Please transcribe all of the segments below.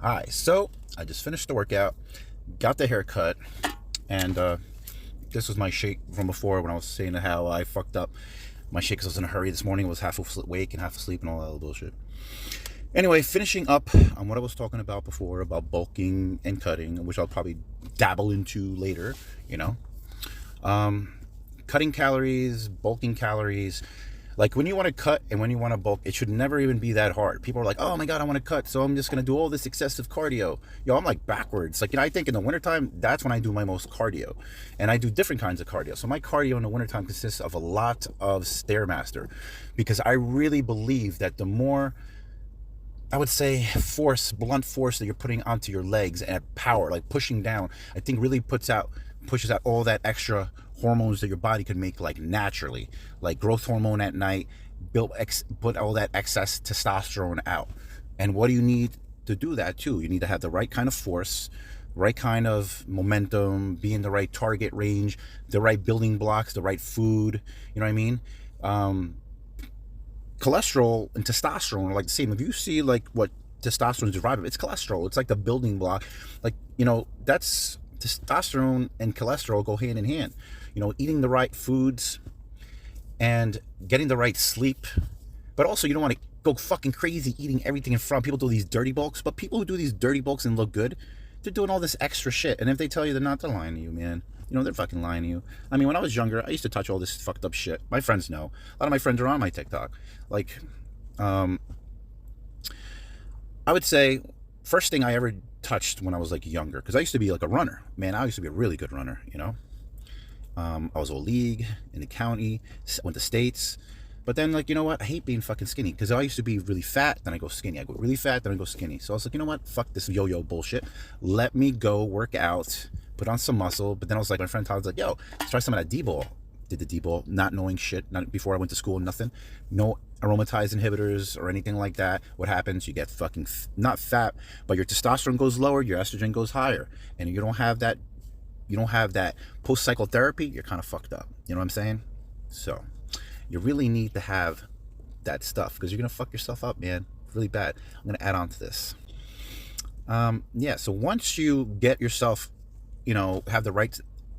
Hi, so I just finished the workout, got the haircut, and this was my shake from before when I was saying how I fucked up my shake because I was in a hurry this morning. I was half awake and half asleep and all that other bullshit. Anyway, finishing up on what I was talking about before about bulking and cutting, which I'll probably dabble into later, you know. Cutting calories, bulking calories. Like when you want to cut and when you want to bulk, it should never even be that hard. People are like, oh my God, I want to cut, so I'm just going to do all this excessive cardio. Yo, I'm like backwards. Like, I think in the wintertime, that's when I do my most cardio. And I do different kinds of cardio. So my cardio in the wintertime consists of a lot of Stairmaster because I really believe that the more, I would say, blunt force that you're putting onto your legs and power, like pushing down, I think really pushes out all that extra hormones that your body can make, like naturally, like growth hormone at night, put all that excess testosterone out. And what do you need to do that too? You need to have the right kind of force, right kind of momentum, be in the right target range, the right building blocks, the right food. You know what I mean? Cholesterol and testosterone are like the same. If you see like what testosterone is derived of, it's cholesterol. It's like the building block. Like, that's testosterone and cholesterol go hand in hand. Eating the right foods and getting the right sleep. But also, you don't want to go fucking crazy eating everything in front. People do these dirty bulks, but people who do these dirty bulks and look good, they're doing all this extra shit. And if they tell you they're not, they're lying to you, man. They're fucking lying to you. I mean, when I was younger, I used to touch all this fucked up shit. My friends know. A lot of my friends are on my TikTok. Like, I would say, first thing I ever touched when I was like younger, because I used to be like a runner. Man, I used to be a really good runner, I was all league in the county, went to states. But then, like, you know what? I hate being fucking skinny because I used to be really fat, then I go skinny. I go really fat, then I go skinny. So I was like, you know what? Fuck this yo-yo bullshit. Let me go work out, put on some muscle. But then I was like, my friend Todd was like, yo, let's try some of that D-ball. Did the D-ball, not knowing shit, not before I went to school, nothing. No aromatase inhibitors or anything like that. What happens? You get fucking, not fat, but your testosterone goes lower, your estrogen goes higher. And you don't have that post-cycle therapy, you're kind of fucked up. You know what I'm saying? So you really need to have that stuff because you're going to fuck yourself up, man. Really bad. I'm going to add on to this. So once you get yourself, have the right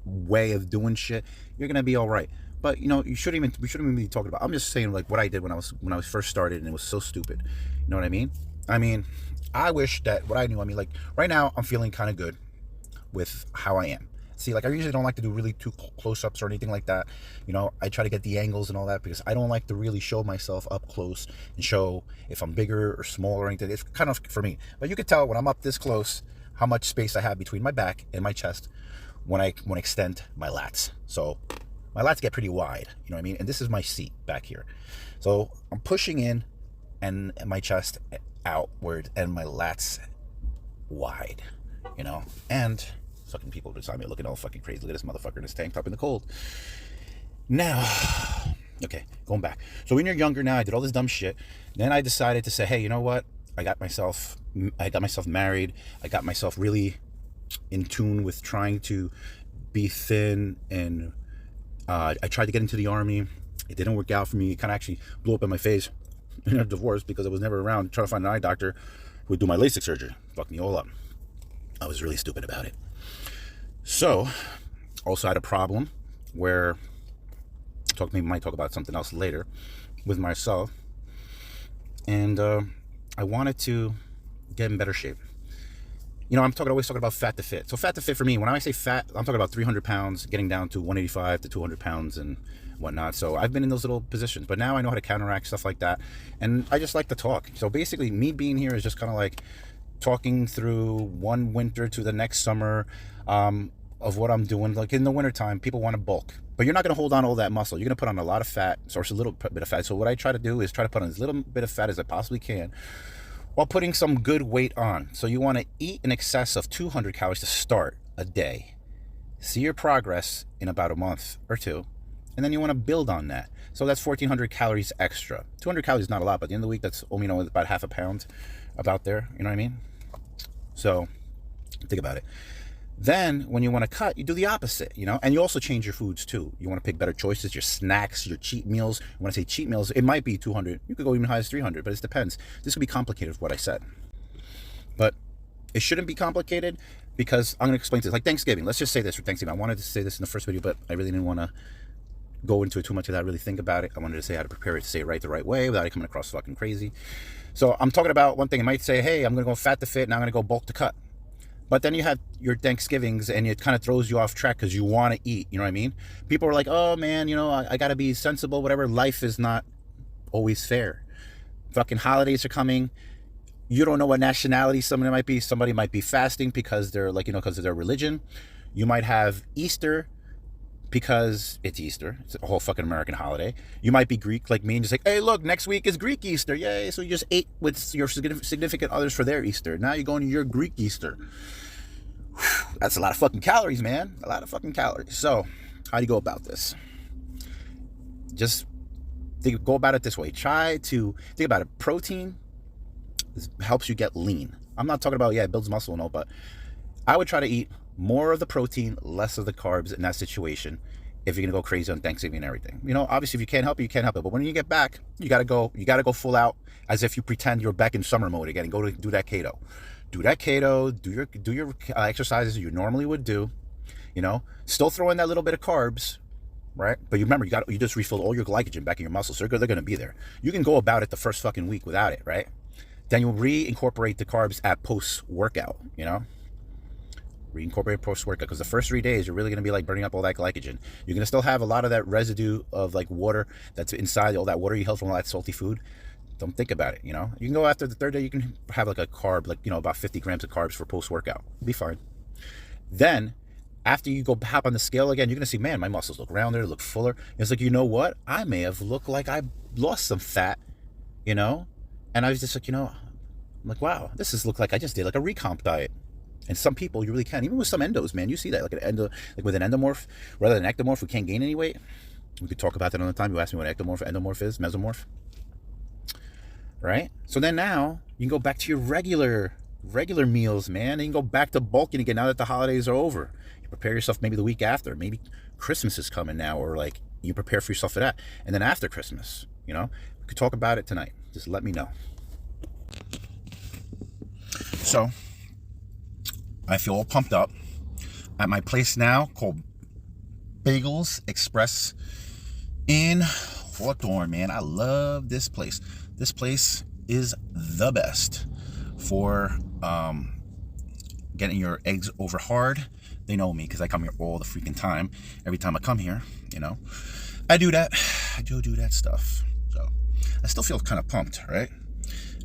way of doing shit, you're going to be all right. But, we shouldn't even be talking about, I'm just saying like what I did when I first started, and it was so stupid. You know what I mean? I wish that what I knew, like right now I'm feeling kind of good with how I am. See, like I usually don't like to do really too close-ups or anything like that. I try to get the angles and all that because I don't like to really show myself up close and show if I'm bigger or small or anything. It's kind of for me. But you can tell when I'm up this close how much space I have between my back and my chest when I extend my lats. So my lats get pretty wide, you know what I mean? And this is my seat back here. So I'm pushing in and my chest outward and my lats wide, and fucking people beside me looking all fucking crazy. Look at this motherfucker in his tank top in the cold. Now, okay, going back. So when you're younger now, I did all this dumb shit. Then I decided to say, hey, you know what? I got myself married. I got myself really in tune with trying to be thin, and I tried to get into the army. It didn't work out for me. It kind of actually blew up in my face in a divorce because I was never around trying to find an eye doctor who would do my LASIK surgery. Fucked me all up. I was really stupid about it. So, also had a problem where, might talk about something else later, with myself. And I wanted to get in better shape. I'm always talking about fat to fit. So fat to fit for me, when I say fat, I'm talking about 300 pounds, getting down to 185 to 200 pounds and whatnot. So I've been in those little positions, but now I know how to counteract stuff like that. And I just like to talk. So basically, me being here is just kind of like talking through one winter to the next summer of what I'm doing. Like in the wintertime, people want to bulk, but you're not going to hold on all that muscle. You're going to put on a lot of fat, or a little bit of fat. So what I try to do is try to put on as little bit of fat as I possibly can while putting some good weight on. So you want to eat in excess of 200 calories to start a day. See your progress in about a month or two, and then you want to build on that. So that's 1,400 calories extra. 200 calories is not a lot, but at the end of the week, that's about half a pound about there. You know what I mean? So think about it. Then when you want to cut, you do the opposite, and you also change your foods too. You want to pick better choices, your snacks, your cheat meals. When I say cheat meals, it might be 200. You could go even high as 300, but it depends. This could be complicated with what I said. But It shouldn't be complicated because I'm going to explain this. Like Thanksgiving. Let's just say this for Thanksgiving. I wanted to say this in the first video, but I really didn't want to go into it too much without really think about it. I wanted to say how to prepare it to say it the right way without it coming across fucking crazy. So I'm talking about one thing. I might say, hey, I'm going to go fat to fit. Now I'm going to go bulk to cut. But then you have your Thanksgivings and it kind of throws you off track because you want to eat. You know what I mean? People are like, oh, man, you know, I got to be sensible, whatever. Life is not always fair. Fucking holidays are coming. You don't know what nationality somebody might be. Somebody might be fasting because they're like, you know, because of their religion. You might have Easter because it's Easter. It's a whole fucking American holiday. You might be Greek like me and just like, hey, look, next week is Greek Easter. Yay. So you just ate with your significant others for their Easter. Now you're going to your Greek Easter. Whew, that's a lot of fucking calories, man. A lot of fucking calories. So how do you go about this? Just go about it this way. Try to think about it. Protein helps you get lean. I'm not talking about, yeah, it builds muscle and all, but I would try to eat more of the protein, less of the carbs in that situation if you're gonna go crazy on Thanksgiving and everything. You know, obviously if you can't help it, you can't help it. But when you get back, you gotta go full out as if you pretend you're back in summer mode again and go to do that keto. Do that keto, do your exercises you normally would do, you know, still throw in that little bit of carbs, right? But you remember, you just refilled all your glycogen back in your muscles, so they're gonna be there. You can go about it the first fucking week without it, right? Then you'll reincorporate the carbs at post-workout, you know? Reincorporate post-workout, because the first 3 days, you're really going to be like burning up all that glycogen. You're going to still have a lot of that residue of like water that's inside, all that water you held from all that salty food. Don't think about it, you know? You can go after the third day, you can have like a carb, like, you know, about 50 grams of carbs for post-workout. Be fine. Then, after you go hop on the scale again, you're going to see, man, my muscles look rounder, look fuller. It's like, you know what? I may have looked like I lost some fat, you know? And I was just like, you know, I'm like, wow, look like I just did like a recomp diet. And some people, you really can. Even with some endos, man, you see that. Like with an endomorph, rather than ectomorph, who can't gain any weight. We could talk about that another time. You asked me what endomorph is, mesomorph. Right? So then now, you can go back to your regular meals, man. And you can go back to bulking again now that the holidays are over. You prepare yourself maybe the week after. Maybe Christmas is coming now, or like you prepare for yourself for that. And then after Christmas, you know, we could talk about it tonight. Just let me know. So, I feel all pumped up at my place now called Bagels Express in Hawthorne, man. I love this place. This place is the best for getting your eggs over hard. They know me because I come here all the freaking time. Every time I come here, you know, I do that. I do that stuff. So, I still feel kind of pumped, right?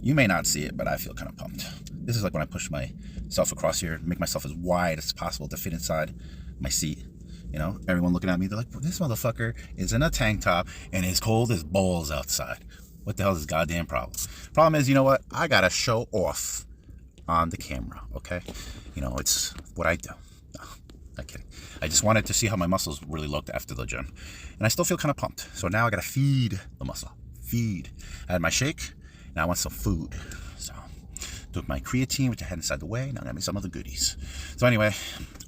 You may not see it, but I feel kind of pumped. This is like when I push myself across here, make myself as wide as possible to fit inside my seat. You know, everyone looking at me, they're like, this motherfucker is in a tank top and it's cold as balls outside. What the hell is his goddamn problem? Problem is, you know what? I got to show off on the camera, okay? You know, it's what I do. No, not kidding. I just wanted to see how my muscles really looked after the gym. And I still feel kind of pumped. So now I got to feed the muscle. Feed. I had my shake. Now I want some food. So, took my creatine, which I had inside the way. Now I got me some other goodies. So anyway,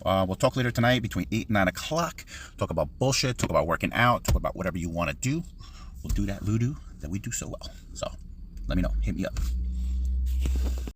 we'll talk later tonight between 8 and 9 o'clock. Talk about bullshit. Talk about working out. Talk about whatever you want to do. We'll do that voodoo that we do so well. So, let me know. Hit me up.